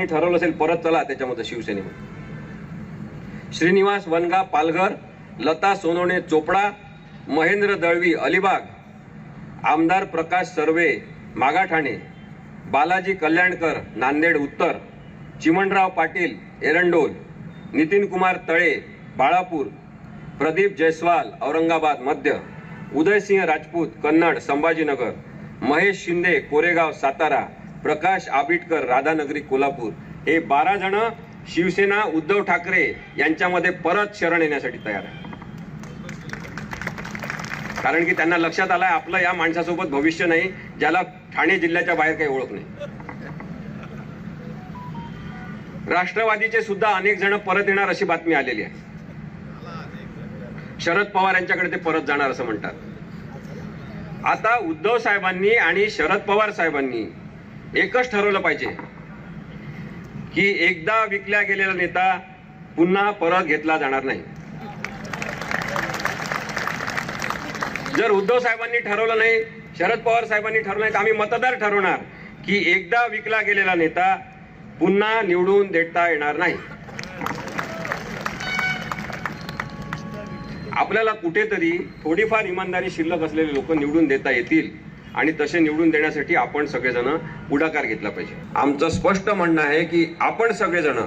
ठरवलं असेल परत चला त्याच्यामध्ये शिवसेनेमध्ये. श्रीनिवास वनगा पालघर, लता सोनवणे चोपडा, महेंद्र दळवी अलिबाग, आमदार प्रकाश सर्वे मागाठाणे, बालाजी कल्याणकर नांदेड उत्तर, चिमणराव पाटील एरंडोल, नितीन कुमार तळे बाळापूर, प्रदीप जयस्वाल औरंगाबाद मध्य, उदयसिंह राजपूत कन्नड संभाजीनगर, महेश शिंदे कोरेगाव सातारा, प्रकाश आबिटकर राधानगरी कोल्हापूर, हे 12 जण शिवसेना उद्धव ठाकरे यांच्यामध्ये परत शरण येण्यासाठी तयार आहे. कारण की त्यांना लक्षात आलंय आपलं या माणसासोबत भविष्य नाही, ज्याला ठाणे जिल्ह्याच्या बाहेर काही ओळख नाही. राष्ट्रवादीचे सुद्धा अनेक जण परत येणार अशी बातमी आलेली आहे. शरद पवार यांच्याकडे ते परत जाणार असं म्हणतात. आता उद्धव साहेबांनी आणि शरद पवार साहेबांनी एकच ठरवलं पाहिजे की एकदा विकल्या गेलेला नेता पुन्हा परत घेतला जाणार नाही. जर उद्धव साहेबांनी ठरवलं नाही, शरद पवार साहेबांनी ठरवलं नाही, तर आम्ही मतदार ठरवणार की एकदा विकला गेलेला नेता पुन्हा निवडून देता येणार नाही. आपल्याला कुठेतरी थोडीफार इमानदारी शिल्लक असलेले लोक निवडून देता येतील आणि तसे निवडून देण्यासाठी आपण सगळेजण पुढाकार घेतला पाहिजे. आमचं स्पष्ट म्हणणं आहे की आपण सगळेजण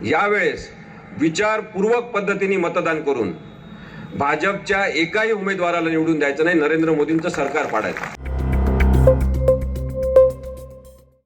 यावेळेस विचारपूर्वक पद्धतीने मतदान करून भाजपच्या एकाही उमेदवाराला निवडून द्यायचं नाही, नरेंद्र मोदींचं सरकार पाडायचं.